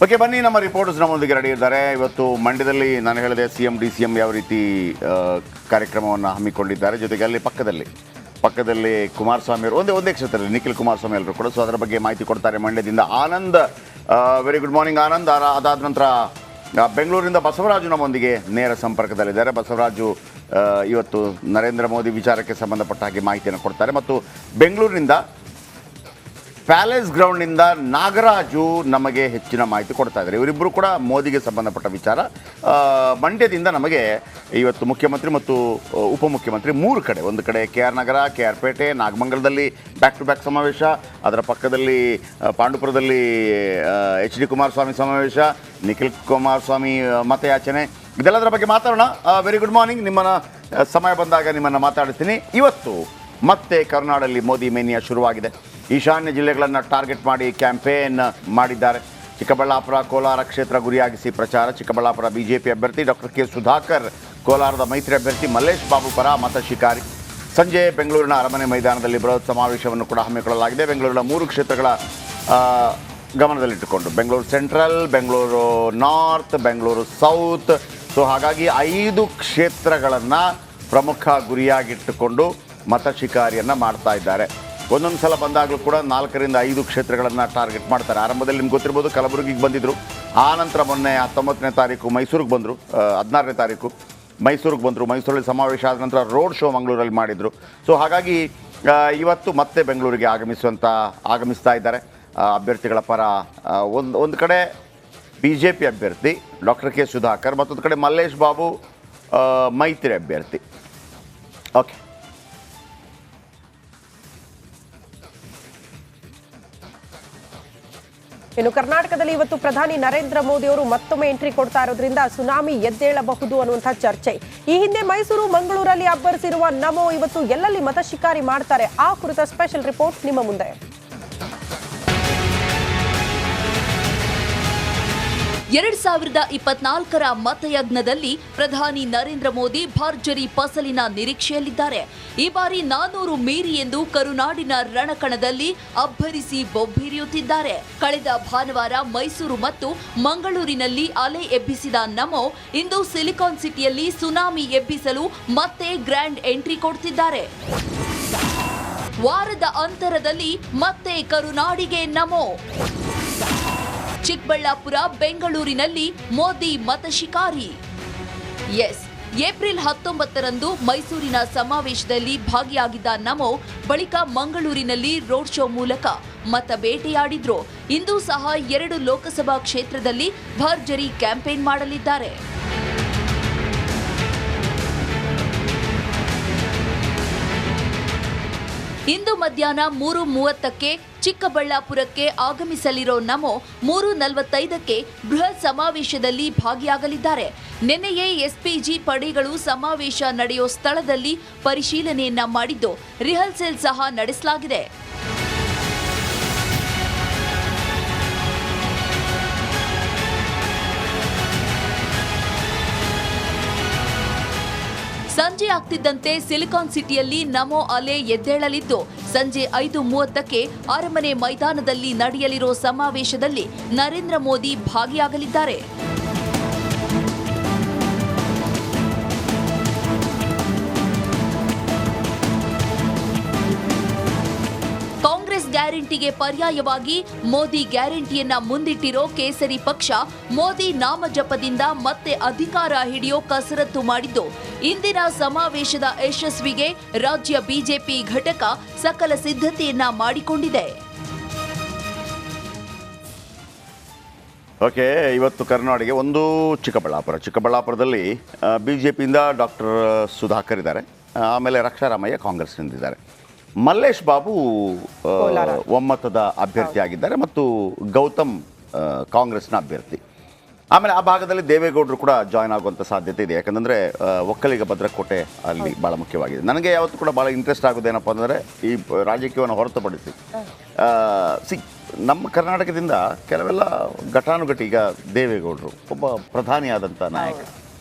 Okay, ಬನ್ನಿ. ನಮ್ಮ reporters ನಮ್ಮೊಂದಿಗೆ ರೆಡಿ ಇದ್ದಾರೆ. ಇವತ್ತು ಮಂಡ್ಯದಲ್ಲಿ ನಾನು ಹೇಳಿದೆ CM DCM ಯಾವ ರೀತಿ ಕಾರ್ಯಕ್ರಮವನ್ನು ಹಮ್ಮಿಕೊಂಡಿದ್ದಾರೆ. ಜೊತೆಗೆ ಅಲ್ಲಿ ಪಕ್ಕದಲ್ಲಿ ಕುಮಾರಸ್ವಾಮಿ ಅವರು ಒಂದೇ ಕ್ಷೇತ್ರದಲ್ಲಿ ನಿಖಿಲ್ ಕುಮಾರಸ್ವಾಮಿ ಎಲ್ಲರೂ ಕೂಡ. ಸೊ ಅದರ ಬಗ್ಗೆ ಮಾಹಿತಿ ಕೊಡ್ತಾರೆ ಮಂಡ್ಯದಿಂದ Anand. Very good morning Anand. ಅದಾದ ನಂತರ ಬೆಂಗಳೂರಿಂದ ಬಸವರಾಜು ನಮ್ಮೊಂದಿಗೆ ನೇರ ಸಂಪರ್ಕದಲ್ಲಿದ್ದಾರೆ. ಬಸವರಾಜು ಇವತ್ತು ನರೇಂದ್ರ ಮೋದಿ ವಿಚಾರಕ್ಕೆ ಸಂಬಂಧಪಟ್ಟ ಹಾಗೆ ಮಾಹಿತಿಯನ್ನು ಕೊಡ್ತಾರೆ. ಮತ್ತು ಬೆಂಗಳೂರಿನಿಂದ ಪ್ಯಾಲೇಸ್ ಗ್ರೌಂಡ್ನಿಂದ ನಾಗರಾಜು ನಮಗೆ ಹೆಚ್ಚಿನ ಮಾಹಿತಿ ಕೊಡ್ತಾ ಇದ್ದಾರೆ. ಇವರಿಬ್ಬರು ಕೂಡ ಮೋದಿಗೆ ಸಂಬಂಧಪಟ್ಟ ವಿಚಾರ. ಮಂಡ್ಯದಿಂದ ನಮಗೆ ಇವತ್ತು ಮುಖ್ಯಮಂತ್ರಿ ಮತ್ತು ಉಪಮುಖ್ಯಮಂತ್ರಿ ಮೂರು ಕಡೆ, ಒಂದು ಕಡೆ KR ನಗರ, KR ಪೇಟೆ, ನಾಗಮಂಗಲದಲ್ಲಿ ಬ್ಯಾಕ್ ಟು ಬ್ಯಾಕ್ ಸಮಾವೇಶ, ಅದರ ಪಕ್ಕದಲ್ಲಿ ಪಾಂಡುಪುರದಲ್ಲಿ HD ಕುಮಾರಸ್ವಾಮಿ ಸಮಾವೇಶ, ನಿಖಿಲ್ ಕುಮಾರಸ್ವಾಮಿ ಮತಯಾಚನೆ, ಇದೆಲ್ಲದರ ಬಗ್ಗೆ ಮಾತಾಡೋಣ. Very good morning. ನಿಮ್ಮನ್ನು ಸಮಯ ಬಂದಾಗ ನಿಮ್ಮನ್ನು ಮಾತಾಡ್ತೀನಿ. ಇವತ್ತು ಮತ್ತೆ ಕರ್ನಾಟಕದಲ್ಲಿ ಮೋದಿ ಮೇನಿಯಾ ಶುರುವಾಗಿದೆ. ಈಶಾನ್ಯ ಜಿಲ್ಲೆಗಳನ್ನು ಟಾರ್ಗೆಟ್ ಮಾಡಿ ಕ್ಯಾಂಪೇನ್ ಮಾಡಿದ್ದಾರೆ. ಚಿಕ್ಕಬಳ್ಳಾಪುರ, ಕೋಲಾರ ಕ್ಷೇತ್ರ ಗುರಿಯಾಗಿಸಿ ಪ್ರಚಾರ. ಚಿಕ್ಕಬಳ್ಳಾಪುರ BJP ಅಭ್ಯರ್ಥಿ ಡಾಕ್ಟರ್ K ಸುಧಾಕರ್, ಕೋಲಾರದ ಮೈತ್ರಿ ಅಭ್ಯರ್ಥಿ ಮಲ್ಲೇಶ್ ಬಾಬು ಪರ ಮತ ಶಿಕಾರಿ. ಸಂಜೆ ಬೆಂಗಳೂರಿನ ಅರಮನೆ ಮೈದಾನದಲ್ಲಿ ಬೃಹತ್ ಸಮಾವೇಶವನ್ನು ಕೂಡ ಹಮ್ಮಿಕೊಳ್ಳಲಾಗಿದೆ. ಬೆಂಗಳೂರಿನ 3 ಕ್ಷೇತ್ರಗಳ ಗಮನದಲ್ಲಿಟ್ಟುಕೊಂಡು Bengaluru central, Bengaluru north, Bengaluru south. So ಹಾಗಾಗಿ 5 ಕ್ಷೇತ್ರಗಳನ್ನು ಪ್ರಮುಖ ಗುರಿಯಾಗಿಟ್ಟುಕೊಂಡು ಮತ ಶಿಕಾರಿಯನ್ನು ಮಾಡ್ತಾ ಇದ್ದಾರೆ. ಒಂದೊಂದು ಸಲ ಬಂದಾಗಲೂ ಕೂಡ 4 ರಿಂದ 5 ಕ್ಷೇತ್ರಗಳನ್ನು ಟಾರ್ಗೆಟ್ ಮಾಡ್ತಾರೆ. ಆರಂಭದಲ್ಲಿ ನಿಮ್ಗೆ ಗೊತ್ತಿರ್ಬೋದು ಕಲಬುರಗಿಗೆ ಬಂದಿದ್ದರು. ಆ ನಂತರ ಮೊನ್ನೆ 19ನೇ ತಾರೀಕು ಮೈಸೂರಿಗೆ ಬಂದರು, 16ನೇ ತಾರೀಕು ಮೈಸೂರಿಗೆ ಬಂದರು. ಮೈಸೂರಲ್ಲಿ ಸಮಾವೇಶ ಆದ ನಂತರ ರೋಡ್ ಶೋ ಮಂಗಳೂರಲ್ಲಿ ಮಾಡಿದರು. ಸೊ ಹಾಗಾಗಿ ಇವತ್ತು ಮತ್ತೆ ಬೆಂಗಳೂರಿಗೆ ಆಗಮಿಸ್ತಾ ಇದ್ದಾರೆ ಅಭ್ಯರ್ಥಿಗಳ ಪರ. ಒಂದು ಕಡೆ BJP ಅಭ್ಯರ್ಥಿ ಡಾಕ್ಟರ್ K ಸುಧಾಕರ್, ಮತ್ತೊಂದು ಕಡೆ ಮಲ್ಲೇಶ್ ಬಾಬು ಮೈತ್ರಿ ಅಭ್ಯರ್ಥಿ. ಓಕೆ, ಇನ್ನು ಕರ್ನಾಟಕದಲ್ಲಿ ಇವತ್ತು ಪ್ರಧಾನಿ ನರೇಂದ್ರ ಮೋದಿ ಅವರು ಮತ್ತೊಮ್ಮೆ ಎಂಟ್ರಿ ಕೊಡ್ತಾ ಇರೋದ್ರಿಂದ ಸುನಾಮಿ ಎದ್ದೇಳಬಹುದು ಅನ್ನುವಂಥ ಚರ್ಚೆ. ಈ ಹಿಂದೆ ಮೈಸೂರು, ಮಂಗಳೂರಲ್ಲಿ ಅಬ್ಬರಿಸಿರುವ ನಮೋ ಇವತ್ತು ಎಲ್ಲೆಲ್ಲಿ ಮತ ಶಿಕಾರಿ ಮಾಡ್ತಾರೆ, ಆ ಕುರಿತ ಸ್ಪೆಷಲ್ ರಿಪೋರ್ಟ್ ನಿಮ್ಮ ಮುಂದೆ. 2024ರ ಮತಯಜ್ಞದಲ್ಲಿ ಪ್ರಧಾನಿ ನರೇಂದ್ರ ಮೋದಿ ಭರ್ಜರಿ ಫಸಲಿನ ನಿರೀಕ್ಷೆಯಲ್ಲಿದ್ದಾರೆ. ಈ ಬಾರಿ 400 ಮೀರಿ ಎಂದು ಕರುನಾಡಿನ ರಣಕಣದಲ್ಲಿ ಅಬ್ಬರಿಸಿ ಬೊಬ್ಬಿರಿಯುತ್ತಿದ್ದಾರೆ. ಕಳೆದ ಭಾನುವಾರ ಮೈಸೂರು ಮತ್ತು ಮಂಗಳೂರಿನಲ್ಲಿ ಅಲೆ ಎಬ್ಬಿಸಿದ ನಮೋ ಇಂದು ಸಿಲಿಕಾನ್ ಸಿಟಿಯಲ್ಲಿ ಸುನಾಮಿ ಎಬ್ಬಿಸಲು ಮತ್ತೆ ಗ್ರ್ಯಾಂಡ್ ಎಂಟ್ರಿ ಕೊಡ್ತಿದ್ದಾರೆ. ವಾರದ ಅಂತರದಲ್ಲಿ ಮತ್ತೆ ಕರುನಾಡಿಗೆ ನಮೋ. ಚಿಕ್ಕಬಳ್ಳಾಪುರ, ಬೆಂಗಳೂರಿನಲ್ಲಿ ಮೋದಿ ಮತ ಶಿಕಾರಿ. ಏಪ್ರಿಲ್ 19ರಂದು ಮೈಸೂರಿನ ಸಮಾವೇಶದಲ್ಲಿ ಭಾಗಿಯಾಗಿದ್ದ ನಮೋ ಬಳಿಕ ಮಂಗಳೂರಿನಲ್ಲಿ ರೋಡ್ ಶೋ ಮೂಲಕ ಮತ ಬೇಟೆಯಾಡಿದ್ರು. ಇಂದು ಸಹ 2 ಲೋಕಸಭಾ ಕ್ಷೇತ್ರದಲ್ಲಿ ಭರ್ಜರಿ ಕ್ಯಾಂಪೇನ್ ಮಾಡಲಿದ್ದಾರೆ. ಇಂದು ಮಧ್ಯಾಹ್ನ 3:30ಕ್ಕೆ ಚಿಕ್ಕಬಳ್ಳಾಪುರಕ್ಕೆ ಆಗಮಿಸಲಿರೋ ನಮೋ 3:45ಕ್ಕೆ ಬೃಹತ್ ಸಮಾವೇಶದಲ್ಲಿ ಭಾಗಿಯಾಗಲಿದ್ದಾರೆ. ನಿನ್ನೆಯೇ SPG ಪಡೆಗಳು ಸಮಾವೇಶ ನಡೆಯೋ ಸ್ಥಳದಲ್ಲಿ ಪರಿಶೀಲನೆಯನ್ನ ಮಾಡಿದ್ದು ರಿಹರ್ಸಲ್ ಸಹ ನಡೆಸಲಾಗಿದೆ. ಸಂಜೆ ಆಗ್ತಿದ್ದಂತೆ ಸಿಲಿಕಾನ್ ಸಿಟಿಯಲ್ಲಿ ನಮೋ ಅಲೆ ಎದ್ದೇಳಲಿದ್ದು ಸಂಜೆ 5:30ಕ್ಕೆ ಅರಮನೆ ಮೈದಾನದಲ್ಲಿ ನಡೆಯಲಿರೋ ಸಮಾವೇಶದಲ್ಲಿ ನರೇಂದ್ರ ಮೋದಿ ಭಾಗಿಯಾಗಲಿದ್ದಾರೆ. ಕಾಂಗ್ರೆಸ್ ಗ್ಯಾರಂಟಿಗೆ ಪರ್ಯಾಯವಾಗಿ ಮೋದಿ ಗ್ಯಾರಂಟಿಯನ್ನ ಮುಂದಿಟ್ಟಿರೋ ಕೇಸರಿ ಪಕ್ಷ ಮೋದಿ ನಾಮಜಪದಿಂದ ಮತ್ತೆ ಅಧಿಕಾರ ಹಿಡಿಯೋ ಕಸರತ್ತು ಮಾಡಿದ್ದು ಇಂದಿನ ಸಮಾವೇಶದ ಯಶಸ್ವಿಗೆ ರಾಜ್ಯ BJP ಘಟಕ ಸಕಲ ಸಿದ್ಧತೆಯನ್ನ ಮಾಡಿಕೊಂಡಿದೆ. ಓಕೆ, ಇವತ್ತು ಕರ್ನಾಟಕ ಒಂದು ಚಿಕ್ಕಬಳ್ಳಾಪುರದಲ್ಲಿ BJPಯಿಂದ ಡಾಕ್ಟರ್ ಸುಧಾಕರ್ ಇದ್ದಾರೆ. ಆಮೇಲೆ ರಕ್ಷಾರಾಮಯ್ಯ ಕಾಂಗ್ರೆಸ್ನಿಂದಿದ್ದಾರೆ. ಮಲ್ಲೇಶ್ ಬಾಬು ಒಮ್ಮತದ ಅಭ್ಯರ್ಥಿಯಾಗಿದ್ದಾರೆ ಮತ್ತು ಗೌತಮ್ ಕಾಂಗ್ರೆಸ್ನ ಅಭ್ಯರ್ಥಿ. ಆಮೇಲೆ ಆ ಭಾಗದಲ್ಲಿ ದೇವೇಗೌಡರು ಕೂಡ ಜಾಯ್ನ್ ಆಗುವಂಥ ಸಾಧ್ಯತೆ ಇದೆ. ಯಾಕಂದರೆ ಒಕ್ಕಲಿಗ ಭದ್ರಕೋಟೆ ಅಲ್ಲಿ ಭಾಳ ಮುಖ್ಯವಾಗಿದೆ. ನನಗೆ ಯಾವತ್ತೂ ಕೂಡ ಭಾಳ ಇಂಟ್ರೆಸ್ಟ್ ಆಗೋದೇನಪ್ಪ ಅಂದರೆ ಈ ರಾಜಕೀಯವನ್ನು ಹೊರತುಪಡಿಸಿ ನಮ್ಮ ಕರ್ನಾಟಕದಿಂದ ಕೆಲವೆಲ್ಲ ಘಟಾನುಘಟಿ. ಈಗ ದೇವೇಗೌಡರು ಒಬ್ಬ ಪ್ರಧಾನಿಯಾದಂಥ ನಾಯಕ.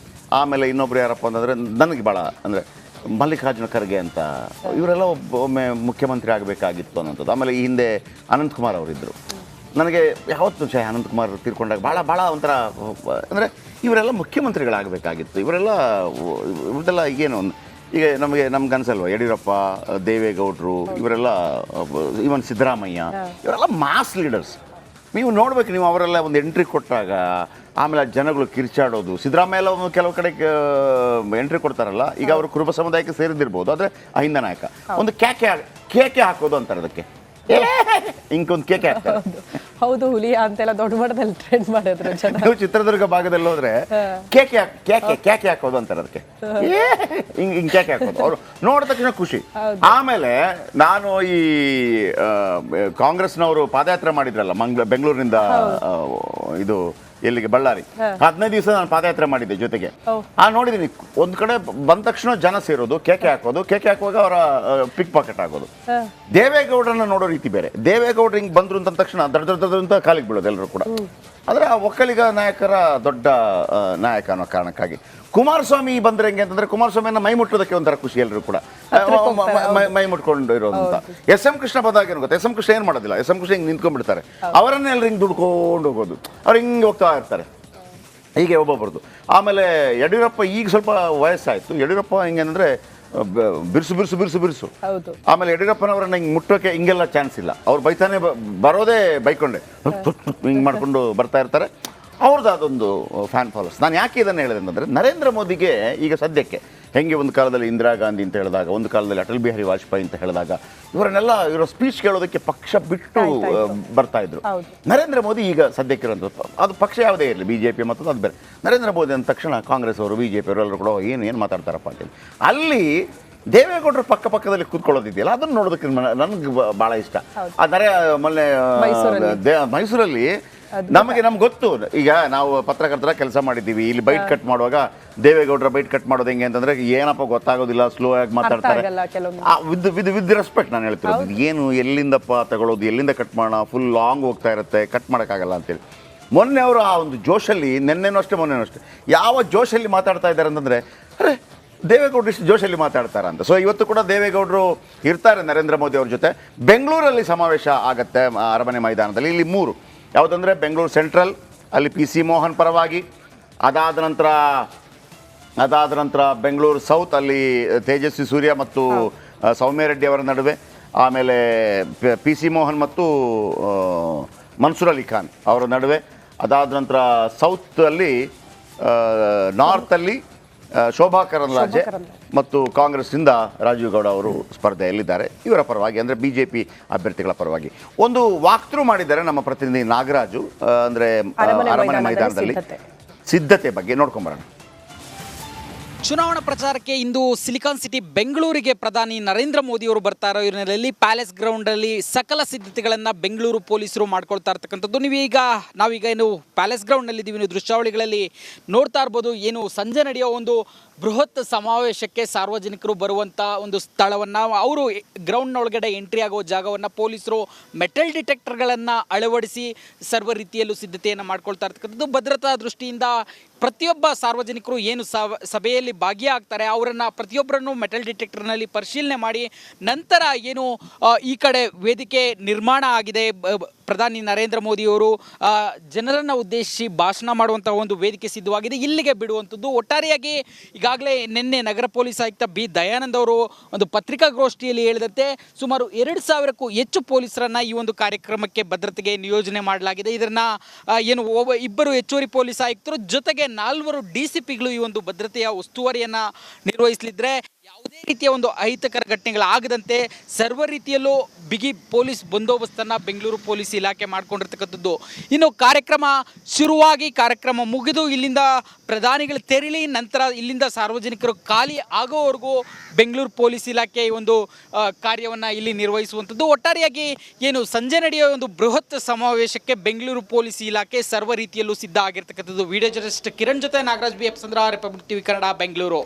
ಆಮೇಲೆ ಇನ್ನೊಬ್ರು ಯಾರಪ್ಪ ಅಂತಂದರೆ ನನಗೆ ಭಾಳ ಅಂದರೆ ಮಲ್ಲಿಕಾರ್ಜುನ ಖರ್ಗೆ ಅಂತ, ಇವರೆಲ್ಲ ಒಮ್ಮೆ ಮುಖ್ಯಮಂತ್ರಿ ಆಗಬೇಕಾಗಿತ್ತು ಅನ್ನೋಂಥದ್ದು. ಆಮೇಲೆ ಈ ಹಿಂದೆ ಅನಂತಕುಮಾರ್ ಅವರಿದ್ದರು. ನನಗೆ ಯಾವತ್ತು ಅನಂತಕುಮಾರ್ ತೀರ್ಕೊಂಡಾಗ ಭಾಳ ಒಂಥರ ಅಂದರೆ ಇವರೆಲ್ಲ ಮುಖ್ಯಮಂತ್ರಿಗಳಾಗಬೇಕಾಗಿತ್ತು. ಇವರೆಲ್ಲ ಏನು ಈಗ ನಮ್ಗೆ ಅನ್ಸಲ್ವ, ಯಡಿಯೂರಪ್ಪ, ದೇವೇಗೌಡರು, ಇವರೆಲ್ಲ ಇವನ್ ಸಿದ್ದರಾಮಯ್ಯ, ಇವರೆಲ್ಲ ಮಾಸ್ ಲೀಡರ್ಸ್. ನೀವು ನೋಡ್ಬೇಕು, ನೀವು ಅವರೆಲ್ಲ ಒಂದು ಎಂಟ್ರಿ ಕೊಟ್ಟಾಗ ಆಮೇಲೆ ಜನಗಳು ಕಿರ್ಚಾಡೋದು. ಸಿದ್ದರಾಮಯ್ಯ ಎಲ್ಲ ಕೆಲವು ಕಡೆ ಎಂಟ್ರಿ ಕೊಡ್ತಾರಲ್ಲ, ಈಗ ಅವರು ಕುರುಬ ಸಮುದಾಯಕ್ಕೆ ಸೇರಿದಿರ್ಬೋದು, ಆದರೆ ಅಹಿಂದ ನಾಯಕ ಒಂದು ಕೇಕೆ ಹಾಕೋದು ಅಂತಾರೆ ಅದಕ್ಕೆ, ಇಂಕೊಂದು ಕೇಕೆ ಹಾಕ್ತಾರೆ. ಹೌದು, ಹುಲಿಯ ಅಂತೆಲ್ಲ ದೊಡ್ಡ ಮಟ್ಟದಲ್ಲಿ ಟ್ರೆಂಡ್ ಮಾಡಿದ್ರು ಜನ. ನೀವು ಚಿತ್ರದುರ್ಗ ಭಾಗದಲ್ಲಿ ಹೋದ್ರೆ ಕೇಕೆ ಹಾಕೋದು ಅಂತಾರೆ ಅದಕ್ಕೆ, ಹಿಂಗ್ ಕೇಕೆ ಹಾಕೋದು. ಅವ್ರು ನೋಡಿದ ತಕ್ಷಣ ಖುಷಿ. ಆಮೇಲೆ ನಾನು ಈ ಕಾಂಗ್ರೆಸ್ನವರು ಪಾದಯಾತ್ರೆ ಮಾಡಿದ್ರಲ್ಲ ಬೆಂಗಳೂರಿನಿಂದ ಇದು ಎಲ್ಲಿಗೆ, ಬಳ್ಳಾರಿ, 15 ದಿವಸ ನಾನು ಪಾದಯಾತ್ರೆ ಮಾಡಿದ್ದೆ ಜೊತೆಗೆ. ನೋಡಿದೀನಿ, ಒಂದ್ ಕಡೆ ಬಂದ ತಕ್ಷಣ ಜನ ಸೇರೋದು, ಕೇಕೆ ಹಾಕುವಾಗ ಅವರ ಪಿಕ್ ಪಾಕೆಟ್ ಆಗೋದು. ದೇವೇಗೌಡರನ್ನ ನೋಡೋ ರೀತಿ ಬೇರೆ. ದೇವೇಗೌಡರು ಹಿಂಗ್ ಬಂದ್ರು ಅಂತ ತಕ್ಷಣ ದೊಡ್ಡ ಅಂತ ಕಾಲಿಗೆ ಬೀಳೋದು ಎಲ್ಲರೂ ಕೂಡ. ಆದರೆ ಆ ಒಕ್ಕಲಿಗ ನಾಯಕರ ದೊಡ್ಡ ನಾಯಕ ಅನ್ನೋ ಕಾರಣಕ್ಕಾಗಿ ಕುಮಾರಸ್ವಾಮಿ ಬಂದ್ರೆ ಹೆಂಗೆ ಅಂತಂದ್ರೆ, ಕುಮಾರಸ್ವಾಮಿಯನ್ನ ಮೈ ಮುಟ್ಟೋದಕ್ಕೆ ಒಂಥರ ಖುಷಿ ಎಲ್ಲರೂ ಕೂಡ, ಮೈ ಮುಟ್ಕೊಂಡು ಇರೋದಂತ. ಎಸ್ ಎಂ ಕೃಷ್ಣ ಬಂದಾಗ ಏನು ಗೊತ್ತಾ, ಎಸ್ ಎಂ ಕೃಷ್ಣ ಏನು ಮಾಡೋದಿಲ್ಲ, ಎಸ್ ಎಂ ಕೃಷ್ಣ ಹಿಂಗೆ ನಿಂತ್ಕೊಂಡ್ಬಿಡ್ತಾರೆ, ಅವರನ್ನೇ ಎಲ್ಲರೂ ಹಿಂಗೆ ದುಡ್ಕೊಂಡು ಹೋಗೋದು, ಅವ್ರು ಹಿಂಗೆ ಹೋಗ್ತಾ ಇರ್ತಾರೆ, ಹೀಗೆ ಒಬ್ಬೊಬ್ಬರದು. ಆಮೇಲೆ ಯಡಿಯೂರಪ್ಪ ಈಗ ಸ್ವಲ್ಪ ವಯಸ್ಸಾಯಿತು, ಯಡಿಯೂರಪ್ಪ ಹಿಂಗೇನಂದ್ರೆ ಬಿರುಸು. ಆಮೇಲೆ ಯಡಿಯೂರಪ್ಪನವರನ್ನ ಹಿಂಗೆ ಮುಟ್ಟೋಕೆ ಹಿಂಗೆಲ್ಲ ಚಾನ್ಸ್ ಇಲ್ಲ. ಅವ್ರು ಬೈತಾನೆ ಬರೋದೇ ಬೈಕೊಂಡೆ ಹಿಂಗೆ ಮಾಡ್ಕೊಂಡು ಬರ್ತಾ ಇರ್ತಾರೆ. ಅವ್ರದ್ದು ಅದೊಂದು ಫ್ಯಾನ್ ಫಾಲೋಸ್. ನಾನು ಯಾಕೆ ಇದನ್ನು ಹೇಳಿದೆ ಅಂತಂದರೆ, ನರೇಂದ್ರ ಮೋದಿಗೆ ಈಗ ಸದ್ಯಕ್ಕೆ ಹೆಂಗೆ ಒಂದು ಕಾಲದಲ್ಲಿ ಇಂದಿರಾ ಗಾಂಧಿ ಅಂತ ಹೇಳಿದಾಗ, ಒಂದು ಕಾಲದಲ್ಲಿ ಅಟಲ್ ಬಿಹಾರಿ ವಾಜಪೇಯಿ ಅಂತ ಹೇಳಿದಾಗ, ಇವರ ಸ್ಪೀಚ್ ಕೇಳೋದಕ್ಕೆ ಪಕ್ಷ ಬಿಟ್ಟು ಬರ್ತಾ ಇದ್ರು. ನರೇಂದ್ರ ಮೋದಿ ಈಗ ಸದ್ಯಕ್ಕಿರೋಂಥದ್ದು, ಅದು ಪಕ್ಷ ಯಾವುದೇ ಇರಲಿ, BJP ಮತ್ತು ಅದು ಬೇರೆ. ನರೇಂದ್ರ ಮೋದಿ ಅಂದ ತಕ್ಷಣ ಕಾಂಗ್ರೆಸ್ ಅವರು, BJP ಅವರು ಎಲ್ಲರೂ ಕೂಡ ಏನು ಮಾತಾಡ್ತಾರಪ್ಪ ಅಂತ. ಅಲ್ಲಿ ದೇವೇಗೌಡರು ಪಕ್ಕದಲ್ಲಿ ಕೂತ್ಕೊಳ್ಳೋದಿದೆಯಲ್ಲ, ಅದನ್ನು ನೋಡೋದಕ್ಕೆ ನನಗೆ ಭಾಳ ಇಷ್ಟ. ಆದರೆ ಮೊನ್ನೆ ಮೈಸೂರಲ್ಲಿ ನಮ್ಗೆ ಗೊತ್ತು, ಈಗ ನಾವು ಪತ್ರಕರ್ತರ ಕೆಲಸ ಮಾಡಿದ್ದೀವಿ, ಇಲ್ಲಿ ಬೈಟ್ ಕಟ್ ಮಾಡುವಾಗ ದೇವೇಗೌಡರ ಬೈಟ್ ಕಟ್ ಮಾಡೋದು ಹೆಂಗೆ ಅಂತಂದ್ರೆ, ಏನಪ್ಪ ಗೊತ್ತಾಗೋದಿಲ್ಲ, ಸ್ಲೋ ಆಗಿ ಮಾತಾಡ್ತಾರೆ. ವಿತ್ ರೆಸ್ಪೆಕ್ಟ್ ನಾನು ಹೇಳ್ತಿರೋದು, ಏನು ಎಲ್ಲಿಂದಪ್ಪ ತಗೊಳ್ಳೋದು, ಎಲ್ಲಿಂದ ಕಟ್ ಮಾಡೋಣ, ಫುಲ್ ಲಾಂಗ್ ಹೋಗ್ತಾ ಇರುತ್ತೆ, ಕಟ್ ಮಾಡೋಕ್ಕಾಗಲ್ಲ ಅಂತೇಳಿ. ಮೊನ್ನೆ ಅವರು ಆ ಒಂದು ಜೋಶಲ್ಲಿ, ಮೊನ್ನೆನೂ ಅಷ್ಟೇ ಯಾವ ಜೋಶಲ್ಲಿ ಮಾತಾಡ್ತಾ ಇದ್ದಾರೆ ಅಂತಂದರೆ, ಅರೆ ದೇವೇಗೌಡರು ಇಷ್ಟು ಜೋಶಲ್ಲಿ ಮಾತಾಡ್ತಾರ ಅಂತ. ಸೊ ಇವತ್ತು ಕೂಡ ದೇವೇಗೌಡರು ಇರ್ತಾರೆ ನರೇಂದ್ರ ಮೋದಿ ಅವ್ರ ಜೊತೆ. ಬೆಂಗಳೂರಲ್ಲಿ ಸಮಾವೇಶ ಆಗತ್ತೆ ಅರಮನೆ ಮೈದಾನದಲ್ಲಿ. ಇಲ್ಲಿ 3 ಯಾವುದಂದರೆ, ಬೆಂಗಳೂರು ಸೆಂಟ್ರಲ್ ಅಲ್ಲಿ PC ಮೋಹನ್ ಪರವಾಗಿ, ಅದಾದ ನಂತರ ಬೆಂಗಳೂರು ಸೌತ್ ಅಲ್ಲಿ ತೇಜಸ್ವಿ ಸೂರ್ಯ ಮತ್ತು ಸೌಮ್ಯ ರೆಡ್ಡಿ ಅವರ ನಡುವೆ, ಆಮೇಲೆ PC ಮೋಹನ್ ಮತ್ತು ಮನ್ಸೂರ್ ಅಲಿ ಖಾನ್ ಅವರ ನಡುವೆ, ಅದಾದ ನಂತರ ಸೌತ್ ಅಲ್ಲಿ ನಾರ್ತಲ್ಲಿ ಶೋಭಾ ಕರಂದ್ಲಾಜೆ ಮತ್ತು ಕಾಂಗ್ರೆಸ್ನಿಂದ ರಾಜೀವ್ ಗೌಡ ಅವರು ಸ್ಪರ್ಧೆಯಲ್ಲಿದ್ದಾರೆ. ಇವರ ಪರವಾಗಿ ಅಂದರೆ BJP ಅಭ್ಯರ್ಥಿಗಳ ಪರವಾಗಿ ಒಂದು ವಾಕ್ ಥ್ರೂ ಮಾಡಿದ್ದಾರೆ ನಮ್ಮ ಪ್ರತಿನಿಧಿ ನಾಗರಾಜು. ಅಂದರೆ ಅರಮನೆ ಮೈದಾನದಲ್ಲಿ ಸಿದ್ಧತೆ ಬಗ್ಗೆ ನೋಡ್ಕೊಂಬರೋಣ. ಚುನಾವಣಾ ಪ್ರಚಾರಕ್ಕೆ ಇಂದು ಸಿಲಿಕಾನ್ ಸಿಟಿ ಬೆಂಗಳೂರಿಗೆ ಪ್ರಧಾನಿ ನರೇಂದ್ರ ಮೋದಿ ಅವರು ಬರ್ತಾ ಇರೋ ಹಿನ್ನೆಲೆಯಲ್ಲಿ ಪ್ಯಾಲೇಸ್ ಗ್ರೌಂಡಲ್ಲಿ ಸಕಲ ಸಿದ್ಧತೆಗಳನ್ನು ಬೆಂಗಳೂರು ಪೊಲೀಸರು ಮಾಡ್ಕೊಳ್ತಾ ಇರ್ತಕ್ಕಂಥದ್ದು. ನಾವೀಗ ಏನು ಪ್ಯಾಲೇಸ್ ಗ್ರೌಂಡ್ನಲ್ಲಿದ್ದೀವಿ, ನೀವು ದೃಶ್ಯಾವಳಿಗಳಲ್ಲಿ ನೋಡ್ತಾ ಇರ್ಬೋದು. ಏನು ಸಂಜೆ ನಡೆಯೋ ಒಂದು ಬೃಹತ್ ಸಮಾವೇಶಕ್ಕೆ ಸಾರ್ವಜನಿಕರು ಬರುವಂಥ ಒಂದು ಸ್ಥಳವನ್ನು, ಅವರು ಗ್ರೌಂಡ್ನೊಳಗಡೆ ಎಂಟ್ರಿ ಆಗೋ ಜಾಗವನ್ನು ಪೊಲೀಸರು ಮೆಟಲ್ ಡಿಟೆಕ್ಟರ್ಗಳನ್ನು ಅಳವಡಿಸಿ ಸರ್ವ ರೀತಿಯಲ್ಲೂ ಸಿದ್ಧತೆಯನ್ನು ಮಾಡ್ಕೊಳ್ತಾ ಇರ್ತಕ್ಕಂಥದ್ದು. ಭದ್ರತಾ ದೃಷ್ಟಿಯಿಂದ ಪ್ರತಿಯೊಬ್ಬ ಸಾರ್ವಜನಿಕರು ಏನು ಸಭೆಯಲ್ಲಿ ಭಾಗಿಯಾಗ್ತಾರೆ ಅವರನ್ನು ಪ್ರತಿಯೊಬ್ಬರನ್ನು ಮೆಟಲ್ ಡಿಟೆಕ್ಟರ್ನಲ್ಲಿ ಪರಿಶೀಲನೆ ಮಾಡಿ ನಂತರ ಏನು ಈ ಕಡೆ ವೇದಿಕೆ ನಿರ್ಮಾಣ ಆಗಿದೆ, ಪ್ರಧಾನಿ ನರೇಂದ್ರ ಮೋದಿಯವರು ಜನರನ್ನು ಉದ್ದೇಶಿಸಿ ಭಾಷಣ ಮಾಡುವಂಥ ಒಂದು ವೇದಿಕೆ ಸಿದ್ಧವಾಗಿದೆ, ಇಲ್ಲಿಗೆ ಬಿಡುವಂಥದ್ದು. ಒಟ್ಟಾರೆಯಾಗಿ ಈಗಾಗಲೇ ನಿನ್ನೆ ನಗರ ಪೊಲೀಸ್ ಆಯುಕ್ತ B. ದಯಾನಂದ್ ಅವರು ಒಂದು ಪತ್ರಿಕಾಗೋಷ್ಠಿಯಲ್ಲಿ ಹೇಳಿದಂತೆ ಸುಮಾರು 2000ಕ್ಕೂ ಹೆಚ್ಚು ಪೊಲೀಸರನ್ನು ಈ ಒಂದು ಕಾರ್ಯಕ್ರಮಕ್ಕೆ ಭದ್ರತೆಗೆ ನಿಯೋಜನೆ ಮಾಡಲಾಗಿದೆ. ಇದನ್ನು ಏನು ಇಬ್ಬರು ಹೆಚ್ಚುವರಿ ಪೊಲೀಸ್ ಆಯುಕ್ತರು ಜೊತೆಗೆ 4 DCPಗಳು ಈ ಒಂದು ಭದ್ರತೆಯ ಉಸ್ತುವಾರಿಯನ್ನು ನಿರ್ವಹಿಸಲಿದ್ರೆ ಯಾವುದೇ ರೀತಿಯ ಒಂದು ಅಹಿತಕರ ಘಟನೆಗಳಾಗದಂತೆ ಸರ್ವ ರೀತಿಯಲ್ಲೂ ಬಿಗಿ ಪೊಲೀಸ್ ಬಂದೋಬಸ್ತನ್ನು ಬೆಂಗಳೂರು ಪೊಲೀಸ್ ಇಲಾಖೆ ಮಾಡಿಕೊಂಡಿರ್ತಕ್ಕಂಥದ್ದು. ಇನ್ನು ಕಾರ್ಯಕ್ರಮ ಮುಗಿದು ಇಲ್ಲಿಂದ ಪ್ರಧಾನಿಗಳು ತೆರಳಿ ನಂತರ ಇಲ್ಲಿಂದ ಸಾರ್ವಜನಿಕರು ಖಾಲಿ ಆಗೋವರೆಗೂ ಬೆಂಗಳೂರು ಪೊಲೀಸ್ ಇಲಾಖೆ ಈ ಒಂದು ಕಾರ್ಯವನ್ನು ಇಲ್ಲಿ ನಿರ್ವಹಿಸುವಂಥದ್ದು. ಒಟ್ಟಾರೆಯಾಗಿ ಏನು ಸಂಜೆ ನಡೆಯುವ ಒಂದು ಬೃಹತ್ ಸಮಾವೇಶಕ್ಕೆ ಬೆಂಗಳೂರು ಪೊಲೀಸ್ ಇಲಾಖೆ ಸರ್ವ ರೀತಿಯಲ್ಲೂ ಸಿದ್ಧ ಆಗಿರ್ತಕ್ಕಂಥದ್ದು. ವಿಡಿಯೋ ಜರ್ನಲಿಸ್ಟ್ ಕಿರಣ್ ಜೊತೆ ನಾಗರಾಜ್ BF ಚಂದ್ರ, ರಿಪಬ್ಲಿಕ್ TV ಕನ್ನಡ, ಬೆಂಗಳೂರು.